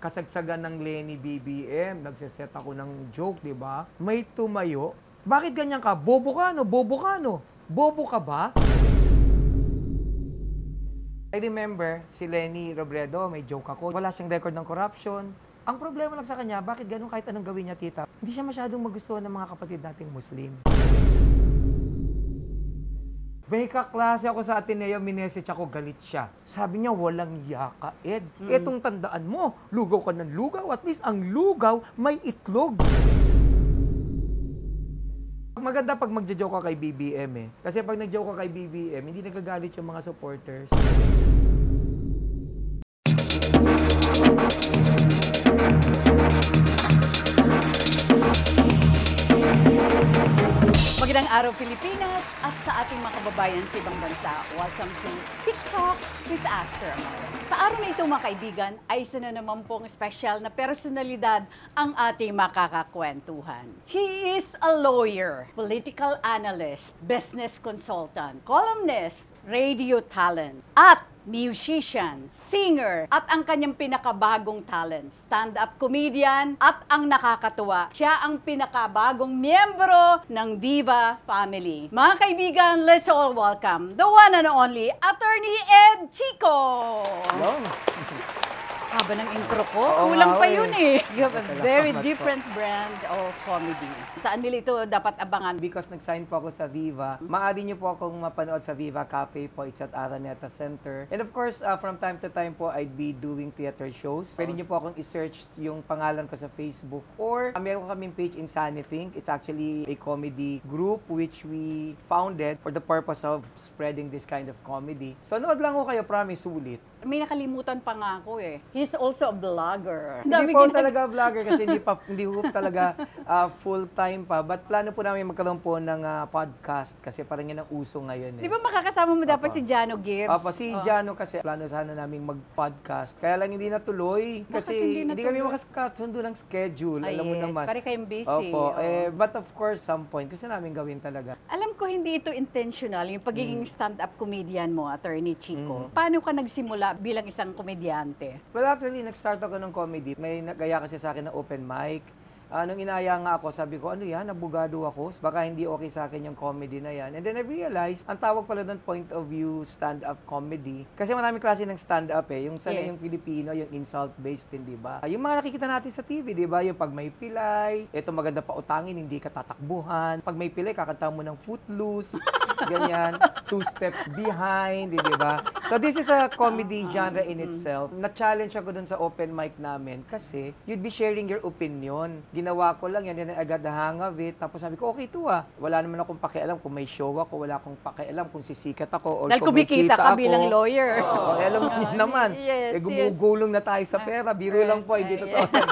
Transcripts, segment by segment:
kasagsagan ng Lenny BBM, nagseset ako ng joke, di ba? May tumayo. Bakit ganyan ka? Bobo ka, no? Bobo ka, no? Bobo ka ba? I remember si Lenny Robredo, may joke ako. Wala siyang record ng corruption. Ang problema lang sa kanya, bakit ganun kahit anong gawin niya, tita? Hindi siya masyadong magustuhan ng mga kapatid nating Muslim. May kaklase ako sa Ateneo, minessage ako, galit siya. Sabi niya, walang yaka, Ed. Etong tandaan mo, lugaw ka ng lugaw. At least ang lugaw may itlog. Maganda pag magja-joke ka kay BBM eh. Kasi pag nag-joke ka kay BBM, hindi nagagalit yung mga supporters. Magandang araw Pilipinas at sa ating mga kababayan sa ibang bansa. Welcome to TikTok with Aster Amaro. Sa araw na ito mga kaibigan ay isa na naman pong special na personalidad ang ating makakakwentuhan. He is a lawyer, political analyst, business consultant, columnist, radio talent, at musician, singer, at ang kanyang pinakabagong talent, stand-up comedian, at ang nakakatuwa, siya ang pinakabagong miyembro ng Viva Family. Mga kaibigan, let's all welcome the one and only Attorney Ed Chico! Hello. Haba ng intro ko, Oo kulang nga, pa eh. yun eh. You have a Salamat very po. different brand of comedy. Saan nila ito dapat abangan? Because nag-sign po ako sa Viva, maaari niyo po akong mapanood sa Viva Cafe po. It's at Araneta Center. And of course, from time to time po, I'd be doing theater shows. Pwede niyo po akong i-search yung pangalan ko sa Facebook. Or meron kaming page in Sunnythink. It's actually a comedy group which we founded for the purpose of spreading this kind of comedy. So nood lang ko kayo, promise, sulit. May nakalimutan pa nga ako eh. He's also a vlogger. Hindi po talaga vlogger kasi hindi po talaga full-time pa. But plano po namin magkaroon po ng podcast kasi parang yan ang uso ngayon eh. Di ba makakasama mo dapat Opo. si Jano Gibbs? Opo, si Jano kasi plano sana namin mag-podcast. Kaya lang hindi natuloy kasi Bakit hindi hindi kami natuloy? makasundo ng schedule. Ay, Alam mo yes. naman. Pare kayong busy. Opo. Oo. But of course, some point, gusto namin gawin talaga. Alam ko hindi ito intentional, yung pagiging stand-up comedian mo, Attorney Chico. Paano ka nagsimula bilang isang komedyante? Well, actually, nag-start ako ng comedy. May nagaya kasi sa akin ng open mic. Nung inaya nga ako, sabi ko, ano yan, nabugado ako. Baka hindi okay sa akin yung comedy na yan. And then I realized, ang tawag pala doon point of view stand-up comedy. Kasi maraming klase ng stand-up eh. Yung sana Yes. yung Filipino, yung insult-based din, di ba? Yung mga nakikita natin sa TV, di ba? Yung pag may pilay, ito maganda pa utangin, hindi ka tatakbuhan. Pag may pilay, kakanta mo ng Footloose. Ganyan. 2 steps behind, di ba? So this is a comedy genre in itself. Na-challenge ako dun sa open mic namin kasi you'd be sharing your opinion. Ginawa ko lang yan, and I got the hang of it. Tapos sabi ko, okay to Wala naman akong pakialam kung may show ako, wala akong pakialam kung sisikat ako. Or Dahil kung may kumikita kita ka ako. bilang lawyer. Oo, alam niyo naman. Yes, Gumugulong na tayo sa pera. Biro lang po, hindi totoo yan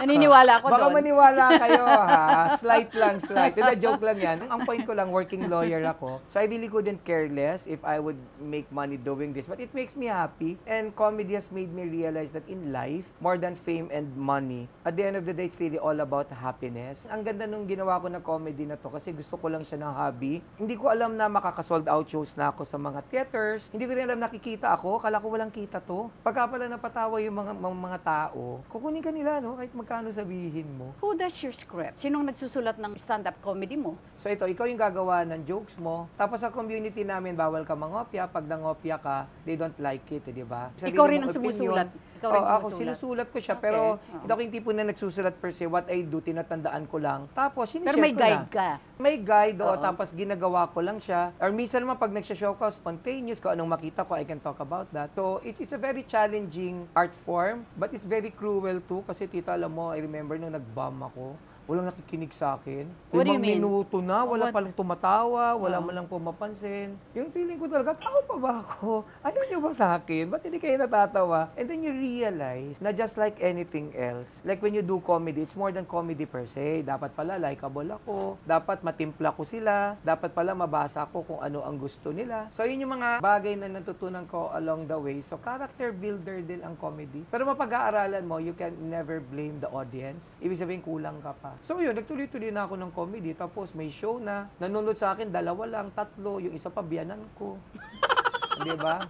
Naniniwala ako Baka doon. maniwala kayo ha. Slight lang, slight. Hindi, joke lang yan. Ang point ko lang, working lawyer ako. So I really couldn't care less if I would make money doing this. But it makes me happy. And comedy has made me realize that in life, more than fame and money, at the end of the day, it's really all about happiness. Ang ganda nung ginawa ko na comedy na to kasi gusto ko lang siya ng hobby. Hindi ko alam na makaka-sold out shows na ako sa mga theaters. Hindi ko rin alam nakikita ako. Kala ko walang kita to. Pagka pala napatawa yung mga tao, kukunin ka nila, no? Kahit magkano sabihin mo. Who does your script? Sinong nagsusulat ng stand-up comedy mo? So ito, ikaw yung gagawa ng jokes mo. Tapos sa community namin, bawal ka mangopya. Pag nangopya ka, they don't like it, di ba? Sarili Ikaw rin mong ang opinion. sumusulat. Ikaw rin Ako, sumusulat. sinusulat ko siya. Okay. Pero Oo. hindi ako yung tipo na nagsusulat per se. What I do, tinatandaan ko lang. Tapos, sinishare Pero may ko guide na. ka. May guide, Oo. tapos ginagawa ko lang siya. Or minsan naman, pag nagsha-show ka, spontaneous, kung anong makita ko, I can talk about that. So, it's a very challenging art form, but it's very cruel too. Kasi tita, alam mo, I remember nung nag-bomb ako, walang nakikinig sa akin. What do you 5 mean? minuto na, wala What? palang tumatawa, wala Oo. man lang pumapansin. Yung feeling ko talaga, tao pa ba ako? Ayaw niyo ba sa akin? Ba't hindi kayo natatawa? And then you realize na just like anything else, like when you do comedy, it's more than comedy per se. Dapat pala likable ako, dapat matimpla ko sila, dapat pala mabasa ko kung ano ang gusto nila. So yun yung mga bagay na natutunan ko along the way. So character builder din ang comedy. Pero mapag-aaralan mo, you can never blame the audience. Ibig sabihin, kulang ka pa. So yun, nagtuloy-tuloy na ako ng comedy. Tapos may show na, nanonood sa akin, 2 lang, 3, yung isa pa biyanan ko. Di ba?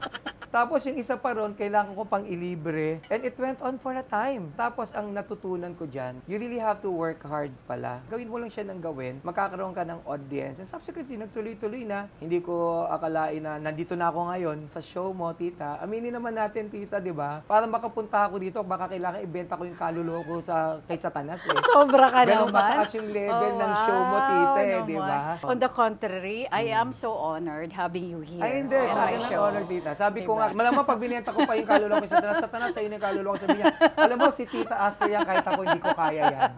Tapos yung isa pa ron, kailangan ko pang ilibre. And it went on for a time. Tapos ang natutunan ko dyan, you really have to work hard pala. Gawin mo lang siya ng gawin, magkakaroon ka ng audience. And subsequently, nagtuloy-tuloy na. Hindi ko akalain na nandito na ako ngayon sa show mo, tita. Aminin naman natin, tita, di ba? Para makapunta ako dito, baka kailangan ibenta ko yung kaluluwa ko kay Satanas. Eh. Sobra ka Ganun naman. kataas yung level ng show mo, tita, di ba? On the contrary, I am so honored having you here. Ay, hindi. on Sa my akin show. ang honor, tita. Sabi ko Diba? nga, malamang pag binenta ko pa yung kaluluwa ko sa Satanas, Satanas, sa'yo na yung kaluluwa ko. Sabi niya, alam mo, si Tita Aster yan, kahit ako hindi ko kaya yan.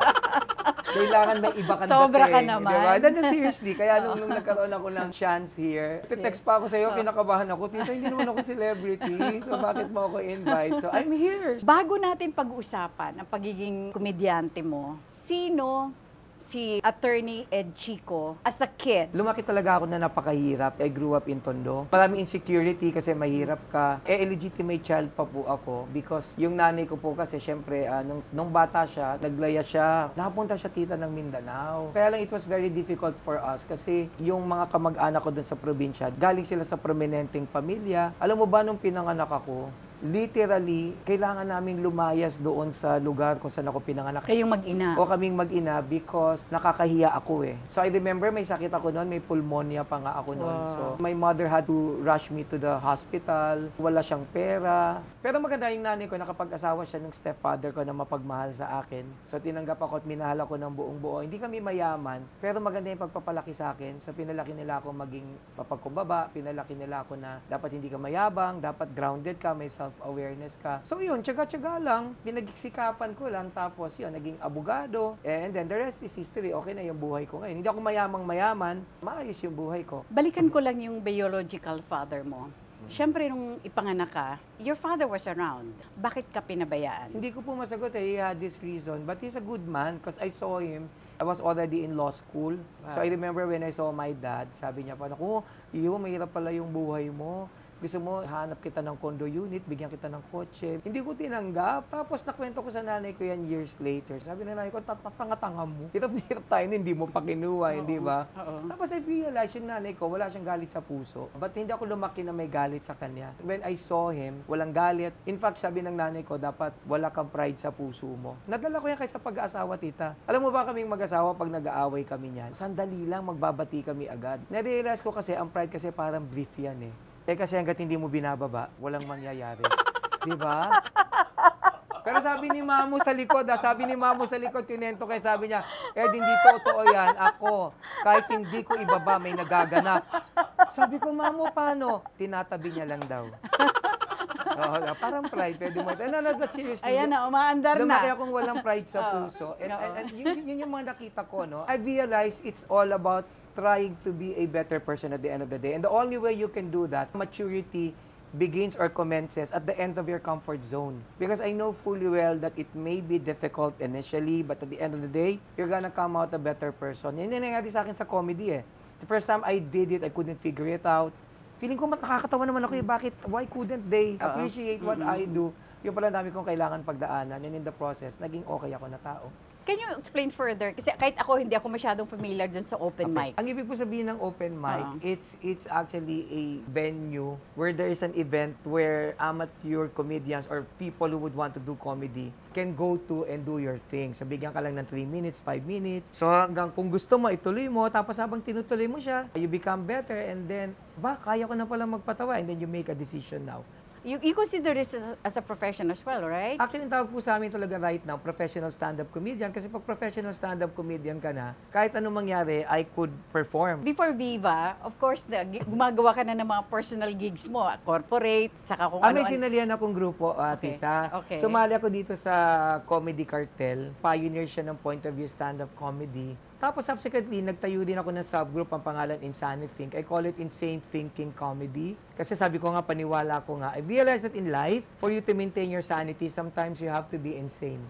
Kailangan may iba kang Sobra ka dating, naman. Diba? Then, seriously, kaya nung nagkaroon ako ng chance here, text pa ako sa'yo, kinakabahan ako, tita, hindi naman ako celebrity, so bakit mo ako invite? So, I'm here. Bago natin pag-uusapan ang pagiging komedyante mo, sino si Attorney Ed Chico as a kid? Lumaki talaga ako na napakahirap. I grew up in Tondo. Maraming insecurity kasi mahirap ka. Illegitimate child pa po ako because yung nanay ko po kasi syempre nung bata siya, naglaya siya. Napunta siya tita ng Mindanao. Kaya lang it was very difficult for us kasi yung mga kamag-anak ko dun sa probinsya, galing sila sa prominenteng pamilya. Alam mo ba nung pinanganak ako, literally, kailangan naming lumayas doon sa lugar kung saan ako pinanganak. Kayong mag-ina. O kaming mag-ina because nakakahiya ako eh. So I remember may sakit ako noon, may pulmonya pa nga ako noon. Wow. So my mother had to rush me to the hospital. Wala siyang pera. Pero maganda yung nanay ko, nakapag-asawa siya ng stepfather ko na mapagmahal sa akin. So tinanggap ako at minahal ako ng buong buo. Hindi kami mayaman, pero maganda yung pagpapalaki sa akin. So pinalaki nila ako maging mapagkumbaba, pinalaki nila ako na dapat hindi ka mayabang, dapat grounded ka, may self-awareness ka. So yun, tsaga-tsaga lang, pinagsikapan ko lang, tapos yun, naging abogado, and then the rest is history. Okay na yung buhay ko ngayon. Hindi ako mayamang-mayaman, maayos yung buhay ko. Balikan ko lang yung biological father mo. Siyempre, nung ipanganak ka, your father was around. Bakit ka pinabayaan? Hindi ko po masagot eh, he had this reason, but he's a good man because I saw him. I was already in law school. So I remember when I saw my dad, sabi niya pa, naku, iyo, mahirap pala yung buhay mo. Gusto mo, hanap kita ng condo unit, bigyan kita ng kotse. Hindi ko tinanggap. Tapos nakwento ko sa nanay ko yan years later. Sabi na nanay ko, tanga-tanga mo. Hirap na hirap tayo, hindi mo pa kinuha, hindi ba? Tapos I realized yung nanay ko, wala siyang galit sa puso. But hindi ako lumaki na may galit sa kanya. When I saw him, walang galit. In fact, sabi ng nanay ko, dapat wala kang pride sa puso mo. Nadala ko yan kahit sa pag-aasawa, tita. Alam mo ba kaming mag-asawa pag nag-aaway kami niyan? Sandali lang, magbabati kami agad. Na-realize ko kasi, ang pride kasi parang brief yan eh. Kasi hanggat hindi mo binababa, walang mangyayari. Di ba? Pero sabi ni Mamo sa likod, kinento kaya sabi niya, hindi totoo yan, ako, kahit hindi ko ibaba, may nagaganap. Sabi ko, Mamo, paano? Tinatabi niya lang daw. Parang pride, pwede mo. Not seriously. Ayan na, umaandar na. Lumaki akong walang pride sa puso. And yun yung mga nakita ko, no? I realized it's all about trying to be a better person at the end of the day. And the only way you can do that, maturity begins or commences at the end of your comfort zone. Because I know fully well that it may be difficult initially, but at the end of the day, you're gonna come out a better person. Yan yung nangyari sa akin sa comedy eh. The first time I did it, I couldn't figure it out. Feeling ko nakakatawa naman ako eh. Why couldn't they appreciate what I do? Yung pala dami kong kailangan pagdaanan. And in the process, naging okay ako na tao. Can you explain further? Kasi kahit ako, hindi ako masyadong familiar dun sa open mic. Ang ibig po sabihin ng open mic, it's actually a venue where there is an event where amateur comedians or people who would want to do comedy can go to and do your thing. So bigyan ka lang ng 3 minutes, 5 minutes. So hanggang kung gusto mo, ituloy mo. Tapos habang tinutuloy mo siya, you become better and then, kaya ko na pala magpatawa and then you make a decision now. You consider this as a profession as well, right? Actually, ang tawag po sa amin talaga right now, professional stand-up comedian. Kasi pag professional stand-up comedian ka na, kahit anong mangyari, I could perform. Before Viva, of course, gumagawa ka na ng mga personal gigs mo, corporate, saka kung May ano. sinalihan akong grupo, tita. Okay. Sumali ako dito sa Comedy Cartel. Pioneer siya ng point of view stand-up comedy. Tapos subsequently, nagtayo din ako ng subgroup, ang pangalan Insanity Think. I call it Insane Thinking Comedy. Kasi sabi ko nga, paniwala ko nga, I realized that in life, for you to maintain your sanity, sometimes you have to be insane.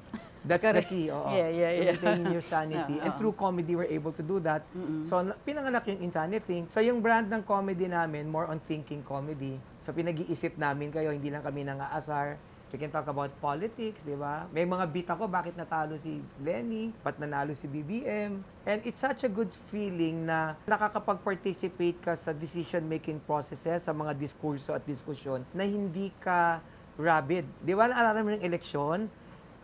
That's the key. Oo. Yeah. Maintaining your sanity. And through comedy, we're able to do that. So, pinanganak yung Insanity Think. So, yung brand ng comedy namin, more on thinking comedy. So, pinag-iisip namin kayo, hindi lang kami nangaasar. We can talk about politics, di ba? May mga beat ako, bakit natalo si Lenny, ba't nanalo si BBM. And it's such a good feeling na nakakapag-participate ka sa decision-making processes, sa mga diskurso at diskusyon, na hindi ka rabid. Di ba, naalala mo ng eleksyon?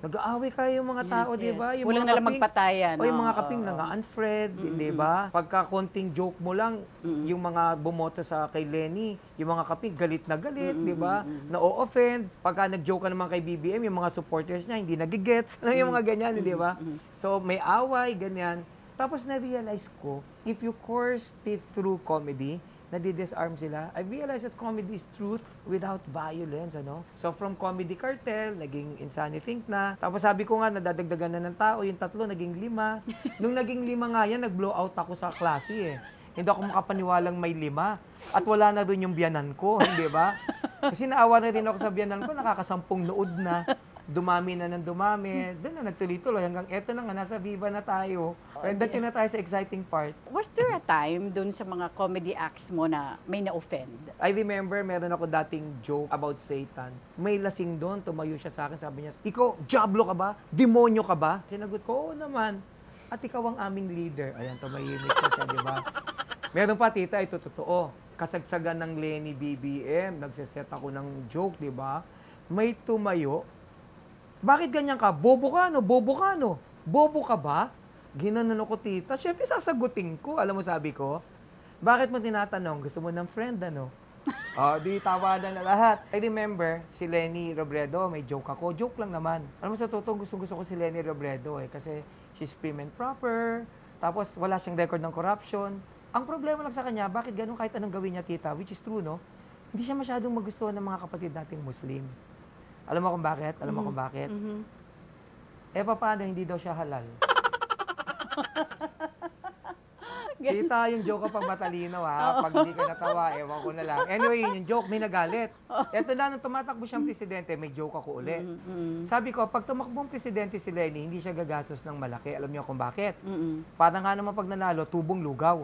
Nag-aaway kayo yung mga tao, di ba? Yung Kulang mga na lang kaping- magpatayan. O yung mga kaping nanga-unfriend, di ba? Pagka konting joke mo lang, yung mga bumoto sa kay Lenny, yung mga kaping galit na galit, di ba? Na-o-offend. Pagka nag-joke ka naman kay BBM, yung mga supporters niya hindi nagigets. Yung mga ganyan, di ba? So may away, ganyan. Tapos na-realize ko, if you course it through comedy, nadi-disarm sila. I realized that comedy is truth without violence, ano? So from Comedy Cartel, naging Insanity Think na. Tapos sabi ko nga, nadadagdagan na ng tao, yung 3, naging 5. Nung naging 5 nga yan, nag-blow out ako sa klase eh. Hindi ako makapaniwalang may 5. At wala na doon yung biyanan ko, hindi ba? Kasi naawa na rin ako sa biyanan ko, nakakasampung nood na. Dumami na ng dumami. Doon na nagtuloy-tuloy hanggang eto na nga, nasa Viva na tayo. And dati na tayo sa exciting part. Was there a time dun sa mga comedy acts mo na may na-offend? I remember, meron ako dating joke about Satan. May lasing doon, tumayo siya sa akin, sabi niya, ikaw, diablo ka ba? Demonyo ka ba? Sinagot ko, oo naman. At ikaw ang aming leader. Ayan, tumahimik siya, di ba? Meron pa, tita, ito totoo. Kasagsagan ng Lenny BBM, nagsiset ako ng joke, di ba? May tumayo. Bakit ganyan ka? Bobo ka, no? Bobo ka, no? Bobo ka ba? Ginanon ako, tita. Siyempre, sasagutin ko. Alam mo, sabi ko, bakit mo tinatanong? Gusto mo ng friend, ano? Di tawanan na lahat. I remember, si Lenny Robredo, may joke ako. Joke lang naman. Alam mo, sa totoo, gusto ko si Lenny Robredo, eh. Kasi she's prim and proper. Tapos, wala siyang record ng corruption. Ang problema lang sa kanya, bakit ganun kahit anong gawin niya, tita? Which is true, no? Hindi siya masyadong magustuhan ng mga kapatid nating Muslim. Alam mo kung bakit? Alam mo kung bakit? Eh, paano hindi daw siya halal? Kita yung joke ko pag matalino, ha? Pag hindi ka natawa, ewan ko na lang. Anyway, yung joke, may nagalit. Eto na, nung tumatakbo siyang presidente, may joke ako uli. Sabi ko, pag tumakbong presidente si Lenny, hindi siya gagastos ng malaki. Alam niyo kung bakit? Parang nga naman pag nanalo, tubong lugaw.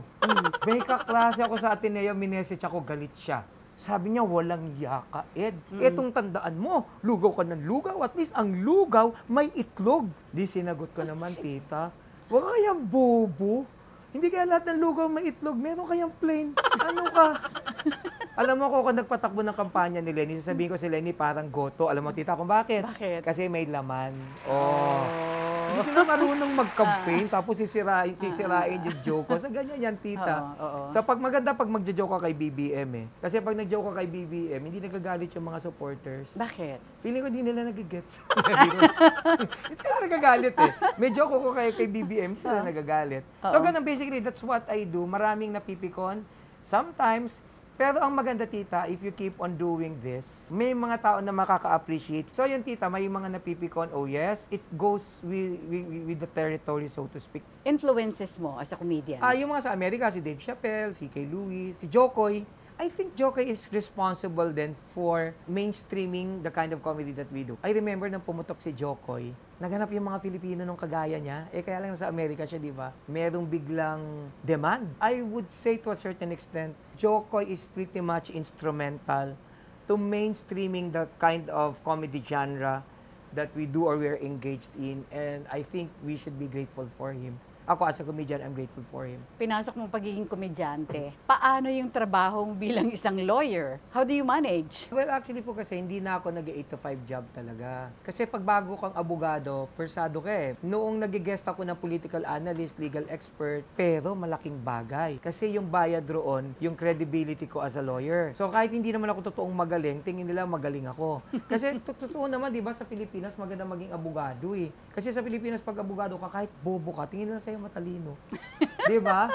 May kaklase ako sa Ateneo, minessage ako, galit siya. Sabi niya, walang yaka, Ed. Etong tandaan mo, lugaw ka ng lugaw. At least ang lugaw, may itlog. Di sinagot ko naman, tita. Huwag kayang bobo. Hindi kaya lahat ng lugaw may itlog. Meron kayang plain. Ano ka? Alam mo ko, kung nagpatakbo ng kampanya ni Lenny, sasabihin ko si Lenny parang goto. Alam mo, tita, kung bakit? Bakit? Kasi may laman. Hindi sila marunong mag-campaign, tapos sisirain yung joke ko. Sa ganyan yan, tita. So pag maganda, pag magja-joke ka kay BBM eh. Kasi pag nag-joke ka kay BBM, hindi nagagalit yung mga supporters. Bakit? Feeling ko hindi nila nagigets. Hindi sila nagagalit eh. May joke ko kay BBM, hindi sila nagagalit. So ganun, basically, that's what I do. Maraming napipikon. Sometimes, pero ang maganda, tita, if you keep on doing this, may mga tao na makaka-appreciate. So yun, tita, may mga napipikon, oh yes, it goes with the territory, so to speak. Influences mo as a comedian? Yung mga sa Amerika, si Dave Chappelle, si Kay Louis, si Jokoy. I think Jokoy is responsible then for mainstreaming the kind of comedy that we do. I remember nang pumutok si Jokoy, naghanap yung mga Pilipino nung kagaya niya. Kaya lang sa Amerika siya, di ba? Merong biglang demand. I would say to a certain extent, Jokoy is pretty much instrumental to mainstreaming the kind of comedy genre that we do or we're engaged in. And I think we should be grateful for him. Ako as a comedian, I'm grateful for him. Pinasok mo pagiging komedyante. Paano yung trabaho bilang isang lawyer? How do you manage? Well, actually po kasi hindi na ako nag-8 to 5 job talaga. Kasi pag bago kang abogado, persado ka eh. Noong nag-guest ako ng political analyst, legal expert, pero malaking bagay. Kasi yung bayad roon, yung credibility ko as a lawyer. So kahit hindi naman ako totoong magaling, tingin nila magaling ako. Kasi totoo naman, di ba, sa Pilipinas maganda maging abogado eh. Kasi sa Pilipinas pag abogado ka, kahit bobo ka, tingin nila sa'yo matalino. Di ba?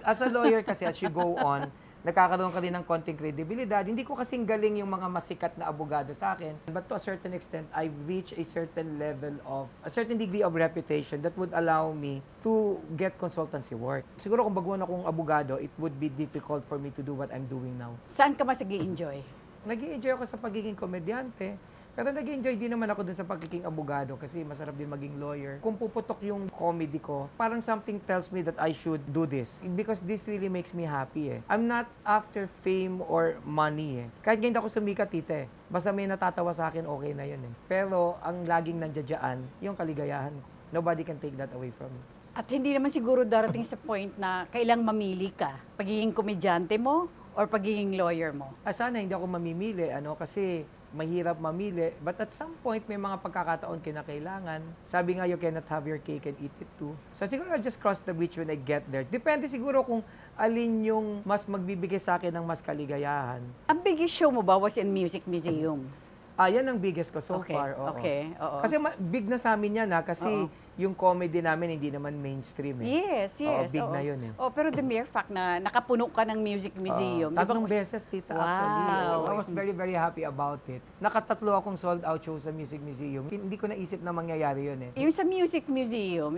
As a lawyer kasi, as you go on, nagkakaroon ka rin ng konting kredibilidad. Hindi ko kasing galing yung mga masikat na abogado sa akin. But to a certain extent, I've reached a certain level of, a certain degree of reputation that would allow me to get consultancy work. Siguro kung baguhan akong abogado, it would be difficult for me to do what I'm doing now. Saan ka mas nag-i-enjoy? Nag-i-enjoy ako sa pagiging komedyante. Pero nag-enjoy din naman ako dun sa pagiging abogado kasi masarap din maging lawyer. Kung puputok yung comedy ko, parang something tells me that I should do this. Because this really makes me happy eh. I'm not after fame or money eh. Kahit hindi ako sumikat, tita eh. Basta may natatawa sa akin, okay na yun eh. Pero ang laging nandiyan, yung kaligayahan ko. Nobody can take that away from me. At hindi naman siguro darating sa point na kailang mamili ka. Pagiging komedyante mo or pagiging lawyer mo. Sana hindi ako mamimili, kasi mahirap mamili. But at some point, may mga pagkakataon kinakailangan. Sabi nga, you cannot have your cake and eat it too. So siguro I'll just cross the bridge when I get there. Depende siguro kung alin yung mas magbibigay sa akin ng mas kaligayahan. Ang biggest show mo ba was in Music Museum? Yan ang biggest ko so far. Oo. Okay, oo. Kasi big na sa amin yan kasi Oo. yung comedy namin hindi naman mainstream eh. Yes, Oo, yes. big oo. na yun eh. Oh, pero the mere fact na nakapuno ka ng Music Museum. di ba Tatlong kasi- beses, tita, Wow. actually. I was very, very happy about it. Nakatatlo akong sold out show sa Music Museum. Hindi ko naisip na mangyayari yun eh. Yung sa Music Museum,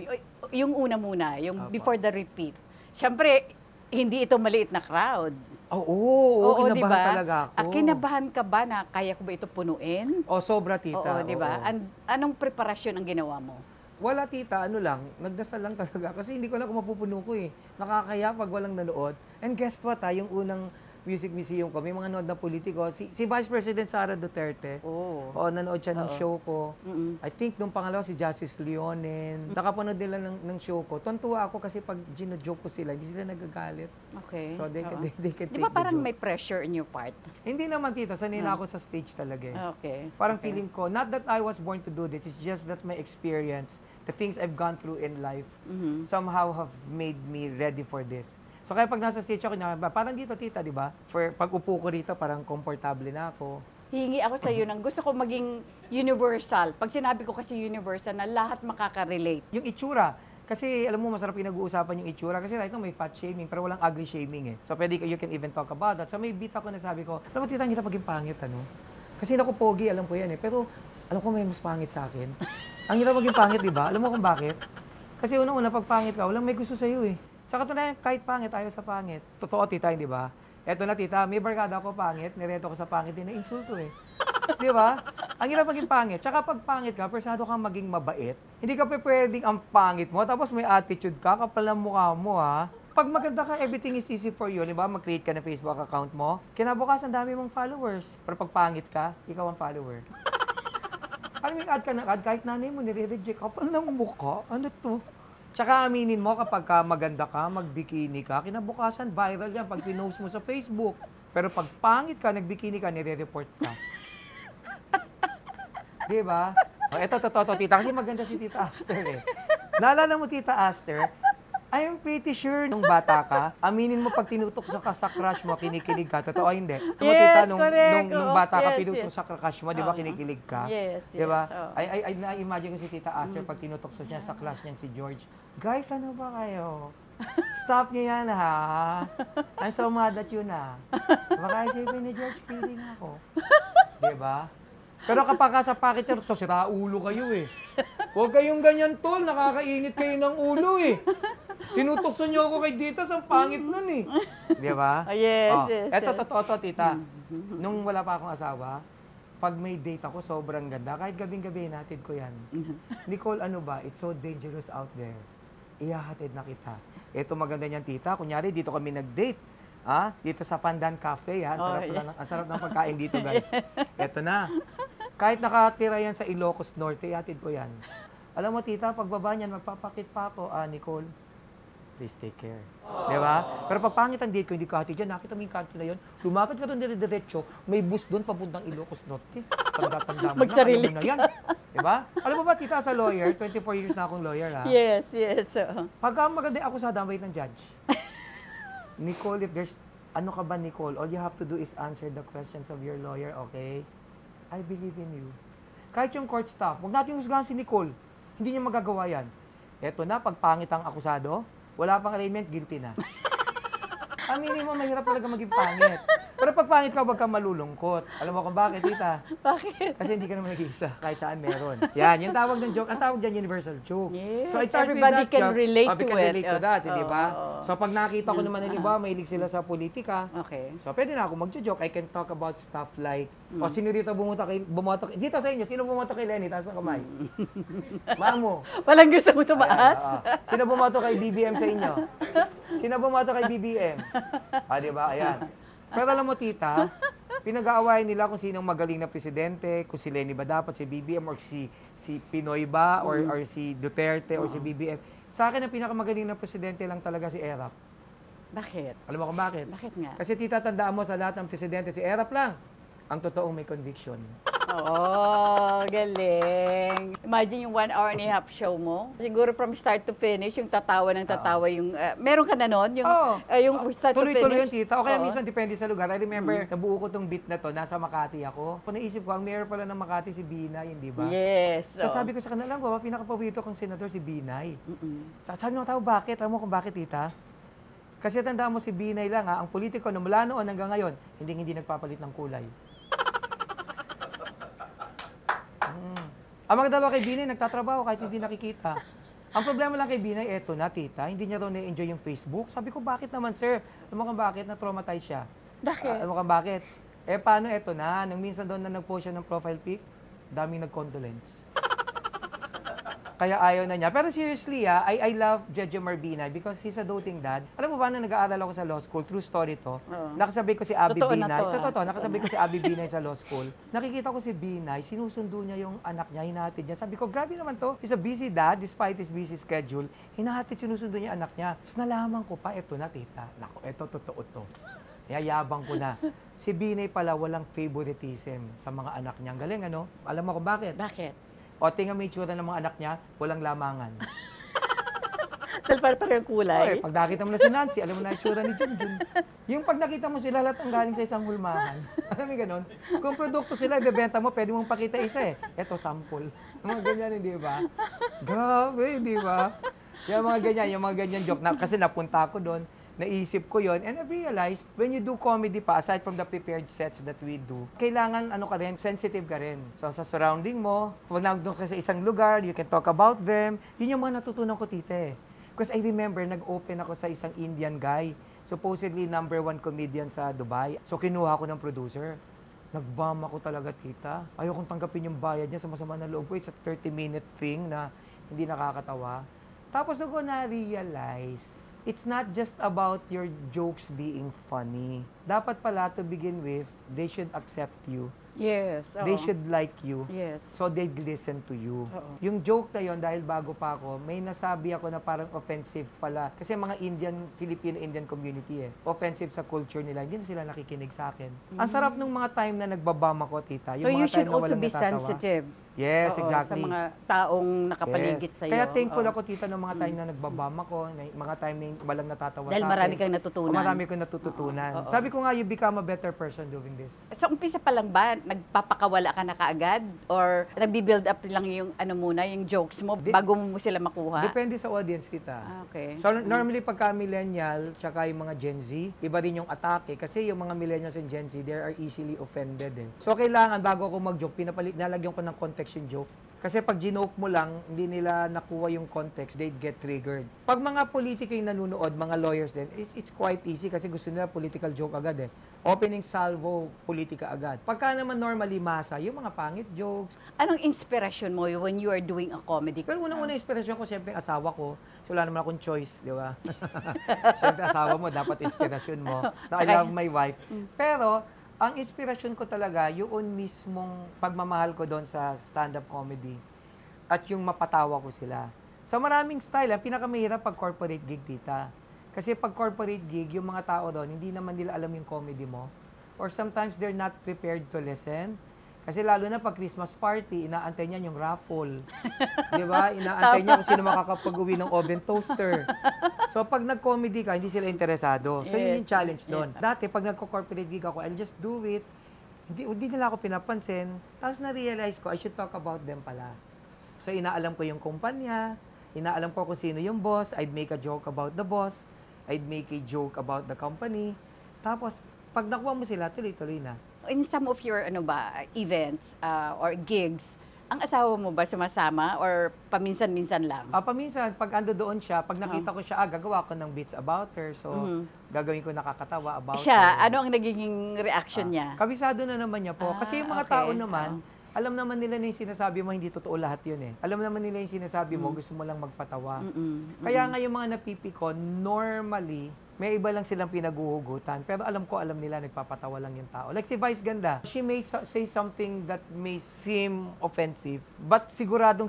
yung una muna, yung Opo. before the repeat. Siyempre, hindi ito maliit na crowd. Oo, kinabahan di ba? talaga ako. Kinabahan ka ba na kaya ko ba ito punuin? Sobra, tita. Oo, di ba? oo. Anong preparasyon ang ginawa mo? Wala, tita, nagdasal lang talaga. Kasi hindi ko alam kung mapupuno ko eh. Nakakaya pag walang nanood. And guess what, yung unang Music Museum ko, may mga nanood na politiko. Si Vice President Sara Duterte. Oh. Oo, nanood siya ng Oo. show ko. Mm-mm. I think nung pangalawa si Justice Leonen. Nakapanood nila ng show ko. Tontuwa ako kasi pag gino-joke ko sila, hindi sila nagagalit. Okay. So they Oo. can Di take ba the parang joke. may pressure in your part? Hindi naman, tita. Sanay na ako sa stage talaga eh. Okay. Parang Okay. feeling ko, not that I was born to do this, it's just that my experience, the things I've gone through in life, Mhm. somehow have made me ready for this. So kaya pag nasa stage ako, parang dito, tita, di ba? Pag upo ko rito, parang komportable na ako. Hingi ako sa iyo ng gusto ko maging universal. Pag sinabi ko kasi universal, na lahat makaka-relate. Yung itsura, kasi alam mo, masarap pinag-uusapan yung itsura. Kasi right now, may fat shaming, pero walang ugly shaming eh. So pwede, you can even talk about that. So may beat ako na sabi ko, alam mo, tita, hindi na maging pangit, Kasi ako pogi, alam ko yan eh. Pero alam ko may mas pangit sa akin. Ang hirap maging pangit, di ba? Alam mo kung bakit? Kasi unang-una, pag pangit ka, walang may gusto sa'yo eh. Sa katunayan, kahit pangit, ayaw sa pangit. Totoo, tita, hindi ba? Eto na, tita, may barkada ako pangit, nireto ko sa pangit, din na insulto eh. Di ba? Ang hirap maging pangit. Tsaka pag pangit ka, persado kang maging mabait. Hindi ka pwedeng ang pangit mo, tapos may attitude ka, kapal ng mukha mo ha. Pag maganda ka, everything is easy for you. Di ba? Mag-create ka ng Facebook account mo. Kinabukasan, dami mong followers. Pero pag pangit ka, ikaw ang follower. Alam mo yung ad ka ng ad, kahit nanay mo nire-reject, kapal ng mukha. Ano to? Tsaka aminin mo kapag maganda ka, magbikini ka, kinabukasan, viral yan pag pinost mo sa Facebook. Pero pag pangit ka, nagbikini ka, nire-report ka. Di ba? Ito, totoo, tita. Kasi maganda si Tita Aster eh. Naalala mo, Tita Aster, I'm pretty sure nung bata ka, aminin mo pag tinutok ka sa crush mo, kinikilig ka. Totoo, hindi? Alam mo, tita, correct. nung bata ka, Yes, pinutok yes. sa crush mo, di ba, kinikilig ka? Yes, Di ba? yes, oo. Ay, na-imagine ko si Tita Aster pag tinutok niya sa class niyan si George. Guys, ano ba kayo? Stop niyo yan, ha? I'm so mad at you na. Baka isipin ni George, feeling ako. Di ba? Pero kapag sa pakit yan, so sira ulo kayo eh. Huwag kayong ganyan, tol. Nakakainit kayo ng ulo eh. Tinutokso niyo ako kay Dita, ang pangit nun eh. Di ba? Yes, yes. Eto, yes. totoo, tita. Nung wala pa akong asawa, pag may date ako, sobrang ganda. Kahit gabing-gabi, natin ko yan. Nicole, ano ba? It's so dangerous out there. Ihahatid na kita. Eto, maganda niyan, tita. Kunyari, dito kami nag-date. Dito sa Pandan Cafe, ha? Ang sarap ng pagkain dito, guys. Eto na. Kahit nakatira yan sa Ilocos Norte, ihatid ko yan. Alam mo, tita, pagbaba niyan, magpapakit pa ako. Nicole, please take care. Di ba? Pero pag pangit ang date ko, hindi ka hatid dyan, nakita mo yung kanto na yun, lumakad ka doon dire-diretso, may bus doon papuntang Ilocos Norte. Tanda-tanda mo Magsarili na, alam mo na yan. Di ba? Alam mo ba, tita, sa lawyer, 24 years na akong lawyer, ha? Yes, yes. oo. Pagka maganda ako sa damay ng judge. Nicole, if there's, ano ka ba, Nicole? All you have to do is answer the questions of your lawyer, okay? I believe in you. Kahit yung court staff, huwag natin husgahan si Nicole. Hindi niya magagawa yan. Eto na, pag pangit ang akusado, wala pang arraignment, guilty na. Aminin mo, mahirap talaga maging pangit. Pero pag pangit ka, wag kang malulungkot. Alam mo kung bakit, tita? Bakit? Kasi hindi ka naman nag-iisa. Kahit saan meron. Yan, yung tawag ng joke. Ang tawag dyan, universal joke. Yes, So, it's everybody can relate to can it. relate to that, di ba? Oo. So, pag nakita ko naman, di ba, mahilig sila sa politika. Okay. So, pwede na ako mag-joke. I can talk about stuff like, o sino dito bumoto dito sa inyo, sino bumoto kay Lenny? Taas na kamay. Mamo. Walang gusto mo tumaas? Sino bumoto kay BBM sa inyo? Sino bumoto kay BBM? Di ba? Ayan. Pero alam mo, tita, pinag-aawayan nila kung sinong magaling na presidente, kung si Lenny ba dapat, si BBM, or si Pinoy ba, or si Duterte, or si BBM. Sa akin, ang pinakamagaling na presidente lang talaga si Erap. Bakit? Alam mo kung bakit? Bakit nga? Kasi tita, tandaan mo sa lahat ng presidente, si Erap lang ang totoong may conviction. Oo, galing. Imagine yung 1 hour and a half show mo. Siguro from start to finish, yung tatawa ng tatawa yung... meron ka na nun? Yung start to Tuloy-tuloy finish? yun, tita. O kaya minsan depende sa lugar. I remember, nabuo ko tong beat na to, nasa Makati ako. Kung naisip ko, ang mayor pala ng Makati si Binay, hindi ba? Yes. So sabi ko sa kanila, pinaka-paborito kong senador si Binay. Sabi ng tao, bakit? Alam mo kung bakit, tita? Kasi tandaan mo si Binay lang, ang politiko na mula noon hanggang ngayon, hindi nagpapalit ng kulay. Ang mga dalawa kay Binay, nagtatrabaho kahit hindi nakikita. Ang problema lang kay Binay, eto na, tita, hindi niya raw na-enjoy yung Facebook. Sabi ko, bakit naman, sir? Alam mo kung bakit? Na-traumatize siya. Bakit? Alam mo kung bakit? Paano eto na? Nang minsan doon na nag-post siya ng profile pic, daming nag-condolence. Kaya ayaw na niya. Pero seriously, I love Jojo Marbinay because he's a doting dad. Alam mo ba, nung nag-aaral ako sa law school, true story to, nakasabay ko si Abby Totoo na Binay. to, Totoo, nakasabay ko si Abby Binay sa law school. Nakikita ko si Binay, sinusundo niya yung anak niya, hinahatid niya. Sabi ko, grabe naman to. He's a busy dad, despite his busy schedule. Hinahatid, sinusundo niya anak niya. Tapos nalaman ko pa, eto na, tita. Naku, eto, totoo to. Yayabang ko na. Si Binay pala walang favoritism sa mga anak niya. Ang galing, ano? Alam mo kung bakit? Bakit? O, tingnan mo yung itsura ng mga anak niya, walang lamangan. Dahil parang kulay. Pag nakita mo na si Nancy, alam mo na yung itsura ni Junjun. Yung pag nakita mo sila, lahat ang galing sa isang hulmahan. Alam mo ganon? Kung produkto sila, ibebenta mo, pwede mong pakita isa eh. Eto, sample. Yung mga ganyan, hindi ba? Grabe, hindi ba? Yung mga ganyan joke. Kasi napunta ako doon. Naisip ko yon and I realized when you do comedy pa, aside from the prepared sets that we do, kailangan sensitive ka rin. So sa surrounding mo, pag nandun ka sa isang lugar, you can talk about them. Yun yung mga natutunan ko, tite. Because I remember, nag-open ako sa isang Indian guy, supposedly #1 comedian sa Dubai. So kinuha ko ng producer. Nag-bomb ako talaga, tita. Ayokong tanggapin yung bayad niya sa masama na loob ko. It's a 30-minute thing na hindi nakakatawa. Tapos ako na-realize, it's not just about your jokes being funny. Dapat pala, to begin with, they should accept you. Yes. They should like you. Yes. So they'd listen to you. Oo. Yung joke na yon, dahil bago pa ako, may nasabi ako na parang offensive pala. Kasi mga Filipino-Indian community Offensive sa culture nila. Hindi na sila nakikinig sa akin. Ang sarap nung mga time na nagbabam ako, tita. Yung So mga you should time na also walang be natatawa. sensitive. Yes, Oo, exactly. sa mga taong nakapaligid Yes. sa'yo. Kaya thankful Oo. ako, tita, ng mga time na nagbabam ako, mga time na walang natatawa Dahil sa akin. marami kang natutunan. Marami kong natututunan. Oo. Sabi ko nga, you become a better person doing this. Sa umpisa pa lang ba, nagpapakawala ka na kaagad? Or nagbi-build up lang yung yung jokes mo bago mo sila makuha? Depende sa audience, tita. Okay. So, normally, pagka millennial, tsaka yung mga Gen Z, iba rin yung atake. Kasi yung mga millennials and Gen Z, they are easily offended So, kailangan, bago ako mag-joke, nalagyan ko ng context yung joke. Kasi pag ginoke mo lang, hindi nila nakuha yung context, they'd get triggered. Pag mga politiko yung nanonood, mga lawyers din, it's quite easy kasi gusto nila political joke agad Opening salvo, politika agad. Pagka naman normally masa, yung mga pangit jokes. Anong inspirasyon mo when you are doing a comedy? Pero unang-una inspirasyon ko, siyempre asawa ko. So wala naman akong choice, di ba? Siyempre asawa mo, dapat inspirasyon mo. I love my wife. Pero, ang inspirasyon ko talaga, yung mismong pagmamahal ko doon sa stand-up comedy at yung mapatawa ko sila. So maraming style. Ang pinakamahirap pag corporate gig, tita. Kasi pag corporate gig, yung mga tao doon, hindi naman nila alam yung comedy mo. Or sometimes they're not prepared to listen. Kasi lalo na pag Christmas party, inaantay niya yung raffle. Di ba? Inaantay niya kung sino makakapag-uwi ng oven toaster. So pag nag-comedy ka, hindi sila interesado. So yun yung challenge doon. Dati pag nagko-corporate gig ako, I'll just do it. Hindi nila ako pinapansin. Tapos na-realize ko, I should talk about them pala. So inaalam ko yung kumpanya, inaalam ko kung sino yung boss, I'd make a joke about the boss, I'd make a joke about the company. Tapos pag nakuha mo sila, tuloy-tuloy na. In some of your events or gigs, ang asawa mo ba sumasama or paminsan-minsan lang? Paminsan, pag ando doon siya, pag nakita ko siya, gagawa ko ng bits about her. So, gagawin ko nakakatawa about Siya, her. ano ang nagiging reaction niya? Kabisado na naman niya po. Kasi yung mga tao naman, Oo. alam naman nila na yung sinasabi mo, hindi totoo lahat yun eh. Alam naman nila yung sinasabi mo, gusto mo lang magpatawa. Kaya nga yung mga napipikon, normally, may iba lang silang pinaguhugutan. Pero alam nila, nagpapatawa lang yung tao. Like si Vice Ganda, she may say something that may seem offensive, but sigurado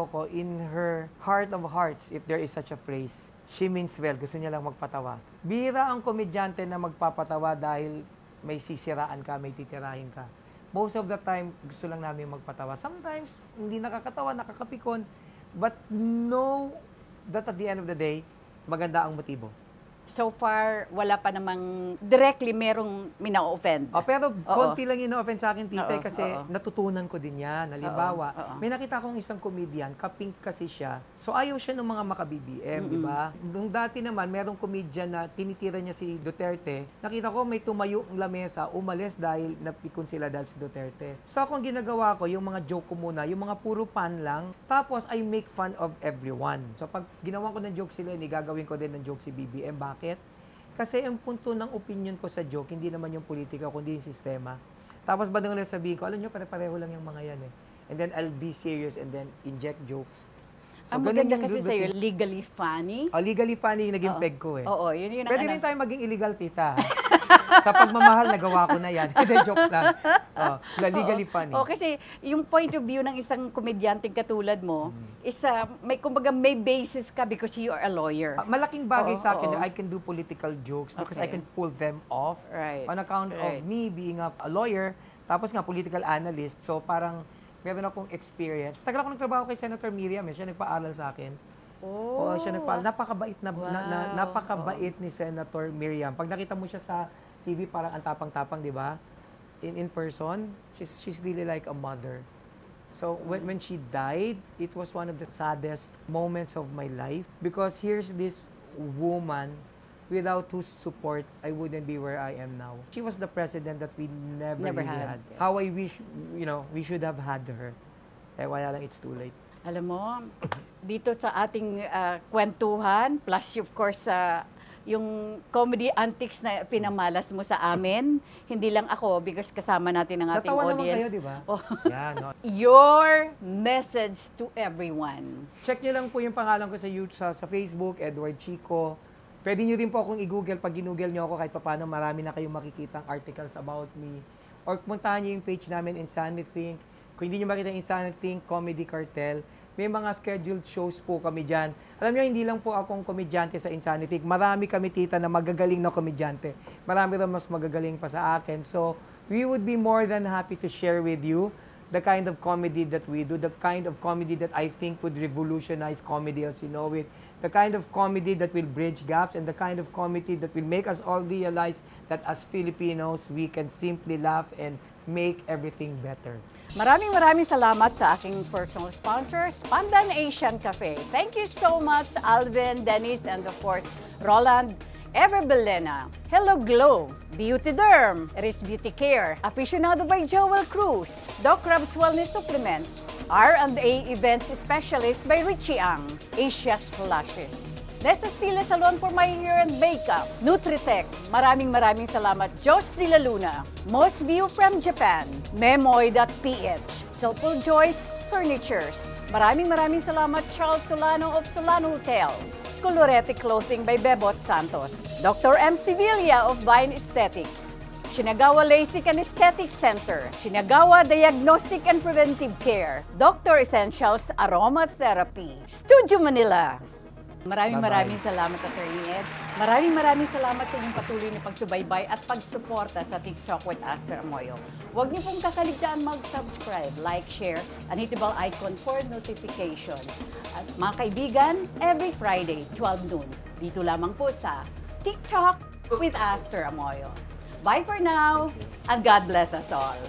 ko in her heart of hearts, if there is such a phrase, she means well, gusto niya lang magpatawa. Bihira ang komedyante na magpapatawa dahil may sisiraan ka, may titirahin ka. Most of the time, gusto lang namin magpatawa. Sometimes, hindi nakakatawa, nakakapikon, but know that at the end of the day, maganda ang motibo. So far, wala pa namang directly merong mina-offend. Pero konti lang yung na-offend sa akin, tita, kasi Oo. natutunan ko din yan. Halimbawa, Oo. may nakita akong isang comedian, kapink kasi siya. So ayaw siya ng mga maka-BBM, di ba? Nung dati naman, merong comedian na tinitira niya si Duterte. Nakita ko may tumayo ng lamesa, umalis dahil napikon sila dahil si Duterte. So akong ginagawa ko, yung mga joke ko muna, yung mga puro pan lang, tapos I make fun of everyone. So pag ginawa ko ng joke sila, gagawin ko din ng joke si BBM. Bakit? Kasi ang punto ng opinion ko sa joke, hindi naman yung politika, kundi yung sistema. Tapos ba nang sabihin ko, alam nyo, pare-pareho lang yung mga yan eh. And then I'll be serious and then inject jokes. So, ang maganda kasi sa'yo, legally funny. Legally funny yung naging peg ko eh. Oo, yun ang Pwede rin tayo maging illegal, tita. Sa pagmamahal, nagawa ko na yan. Hindi, joke lang. Legally funny. Kasi yung point of view ng isang komedyanteng katulad mo, is kumbaga may basis ka because you are a lawyer. Malaking bagay sa akin na I can do political jokes because I can pull them off on account of me being a lawyer, tapos nga political analyst. So parang meron akong experience. Tagal ako nagtrabaho kay Senator Miriam, siya nagpaaral sa akin. Siya nagpaaral. Napakabait napakabait ni Senator Miriam. Pag nakita mo siya sa TV, parang ang tapang-tapang, di ba? In person, she's really like a mother. So when she died, it was one of the saddest moments of my life because here's this woman without whose support I wouldn't be where I am now. She was the president that we never really had. Yes. How I wish, we should have had her. Wala lang, it's too late. Alam mo, dito sa ating kwentuhan, plus of course yung comedy antics na pinamalas mo sa amin, hindi lang ako because kasama natin ang ating Natawa audience. naman kayo, di ba? Yan, no? Your message to everyone. Check nyo lang po yung pangalan ko sa YouTube, sa Facebook, Edward Chico. Pwede nyo rin po akong i-google. Pag ginoogle nyo ako, kahit paano, marami na kayong makikitang articles about me. Or puntahan nyo yung page namin, Insanity Think. Kung hindi nyo makita Insanity Think, Comedy Cartel, may mga scheduled shows po kami dyan. Alam nyo, hindi lang po akong komedyante sa Insanity Think. Marami kami, tita, na magagaling na komedyante. Marami rin mas magagaling pa sa akin. So, we would be more than happy to share with you the kind of comedy that we do, the kind of comedy that I think would revolutionize comedy as you know it, the kind of comedy that will bridge gaps, and the kind of comedy that will make us all realize that as Filipinos, we can simply laugh and make everything better. Maraming salamat sa aking personal sponsors, Pandan Asian Cafe. Thank you so much, Alvin, Dennis, and of course, Roland, Ever Belena, Hello Glow, Beauty Derm, Eris Beauty Care, Aficionado by Joel Cruz, Doc Rob's Wellness Supplements, R&A Events Specialist by Richie Ang, Asia Slashes, Desacilla Salon for my hair and makeup, Nutritech, maraming salamat, Jos de la Luna, Most View from Japan, Memoy.ph, Silpul Joyce Furnitures, maraming salamat, Charles Solano of Solano Hotel, Colorete Clothing by Bebot Santos, Dr. M. Sevilla of Vine Aesthetics, Shinagawa LASIK and Aesthetic Center, Shinagawa Diagnostic and Preventive Care, Dr. Essentials Aromatherapy, Studio Manila. Maraming salamat, Attorney Ed. Maraming salamat sa inyong patuloy na pagsubaybay at pagsuporta sa TikTok with Aster Amoyo. Huwag niyo pong kakaligtaan mag-subscribe, like, share, and hit the bell icon for notification. At mga kaibigan, every Friday, 12 noon, dito lamang po sa TikTok with Aster Amoyo. Bye for now, and God bless us all.